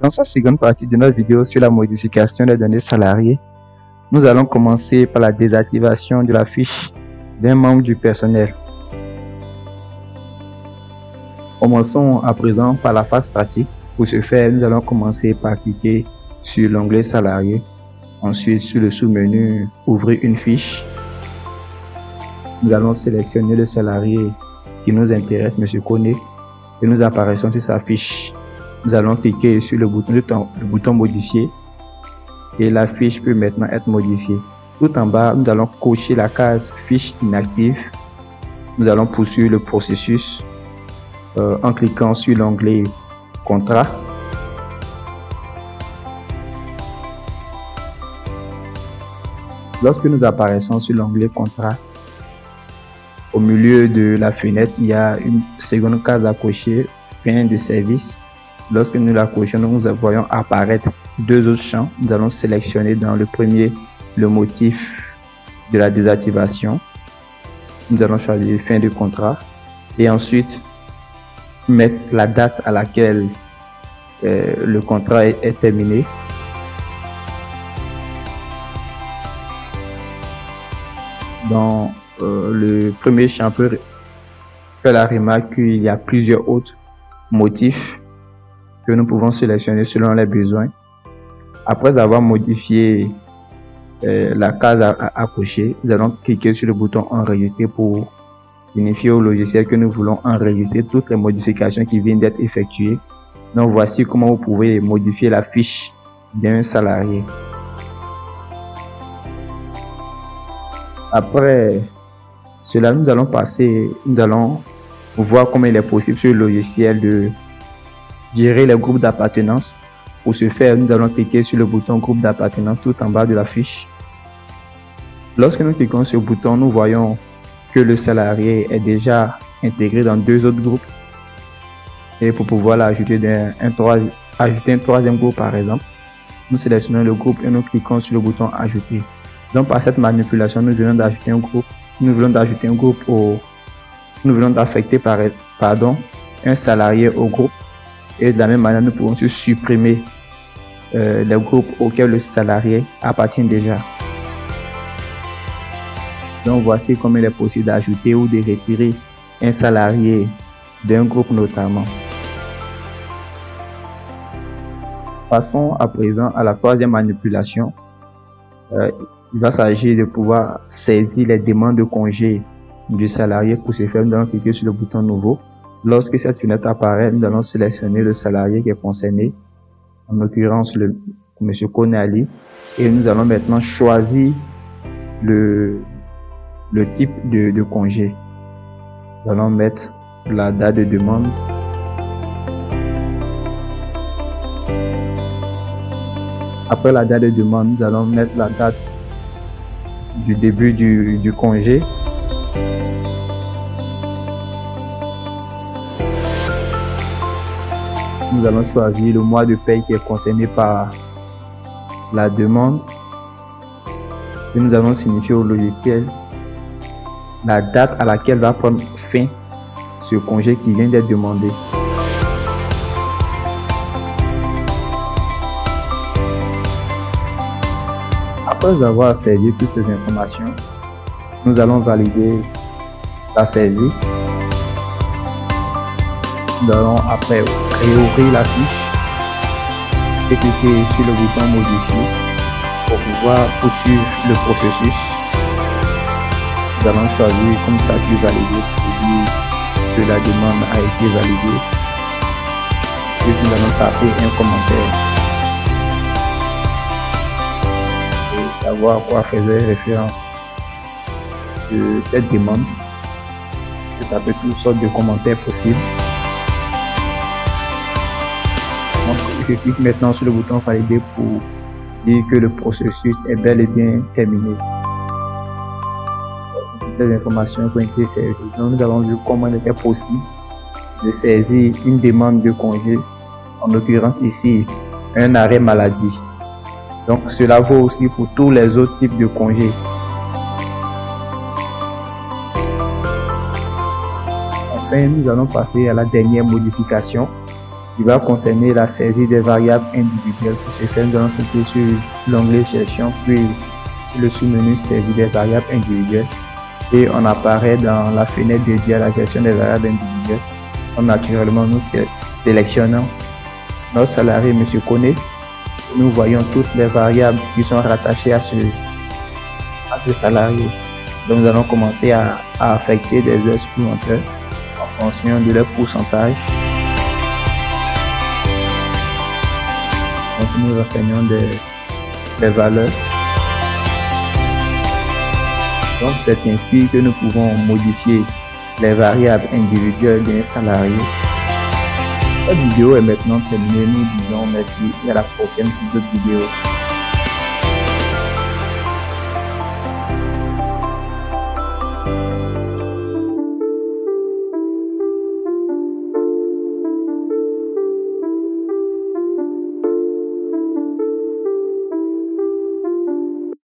Dans cette seconde partie de notre vidéo sur la modification des données salariées, nous allons commencer par la désactivation de la fiche d'un membre du personnel. Commençons à présent par la phase pratique. Pour ce faire, nous allons commencer par cliquer sur l'onglet salarié, ensuite sur le sous-menu ouvrir une fiche. Nous allons sélectionner le salarié qui nous intéresse, M. Koné, et nous apparaissons sur sa fiche. Nous allons cliquer sur le bouton modifier et la fiche peut maintenant être modifiée. Tout en bas, nous allons cocher la case fiche inactive. Nous allons poursuivre le processus en cliquant sur l'onglet contrat. Lorsque nous apparaissons sur l'onglet contrat, au milieu de la fenêtre, il y a une seconde case à cocher, fin de service. Lorsque nous la cochons, nous voyons apparaître deux autres champs. Nous allons sélectionner dans le premier le motif de la désactivation. Nous allons choisir fin de contrat et ensuite mettre la date à laquelle le contrat est terminé. Dans le premier champ, peut faire la remarque qu'il y a plusieurs autres motifs que nous pouvons sélectionner selon les besoins. Après avoir modifié la case à cocher, nous allons cliquer sur le bouton enregistrer pour signifier au logiciel que nous voulons enregistrer toutes les modifications qui viennent d'être effectuées. Donc voici comment vous pouvez modifier la fiche d'un salarié. Après cela, nous allons voir comment il est possible sur le logiciel de gérer les groupes d'appartenance. Pour ce faire, nous allons cliquer sur le bouton groupe d'appartenance tout en bas de la fiche. Lorsque nous cliquons sur le bouton, nous voyons que le salarié est déjà intégré dans deux autres groupes. Et pour pouvoir l'ajouter un troisième groupe par exemple, nous sélectionnons le groupe et nous cliquons sur le bouton ajouter. Donc par cette manipulation, nous venons d'ajouter un groupe. Nous venons d'affecter un salarié au groupe. Et de la même manière, nous pouvons supprimer les groupes auxquels le salarié appartient déjà. Donc voici comment il est possible d'ajouter ou de retirer un salarié d'un groupe notamment. Passons à présent à la troisième manipulation. Il va s'agir de pouvoir saisir les demandes de congé du salarié. Pour ce faire, nous allons cliquer sur le bouton nouveau. Lorsque cette fenêtre apparaît, nous allons sélectionner le salarié qui est concerné, en l'occurrence le M. Konali, et nous allons maintenant choisir le type de congé. Nous allons mettre la date de demande. Après la date de demande, nous allons mettre la date du début du congé. Nous allons choisir le mois de paie qui est concerné par la demande. Et nous allons signifier au logiciel la date à laquelle va prendre fin ce congé qui vient d'être demandé. Après avoir saisi toutes ces informations, nous allons valider la saisie. Nous allons après réouvrir la fiche et cliquer sur le bouton modifier pour pouvoir poursuivre le processus. Nous allons choisir comme statut validé pour dire que la demande a été validée. Ensuite, nous allons taper un commentaire et savoir à quoi faisait référence sur cette demande. Je peux taper toutes sortes de commentaires possibles. Donc, je clique maintenant sur le bouton valider pour dire que le processus est bel et bien terminé. Toutes les informations qui ont été saisies. Donc, nous avons vu comment il était possible de saisir une demande de congé, en l'occurrence ici un arrêt maladie. Donc cela vaut aussi pour tous les autres types de congés. Enfin, nous allons passer à la dernière modification qui va concerner la saisie des variables individuelles. Pour ce faire, nous allons cliquer sur l'onglet gestion, puis sur le sous-menu saisie des variables individuelles. Et on apparaît dans la fenêtre dédiée à la gestion des variables individuelles. Donc, naturellement, nous sélectionnons notre salarié, M. Koné. Nous voyons toutes les variables qui sont rattachées à ce salarié. Donc, nous allons commencer à affecter des heures supplémentaires en fonction de leur pourcentage. Donc, nous renseignons des valeurs. Donc, c'est ainsi que nous pouvons modifier les variables individuelles d'un salarié. Cette vidéo est maintenant terminée. Nous disons merci et à la prochaine pour d'autres vidéos.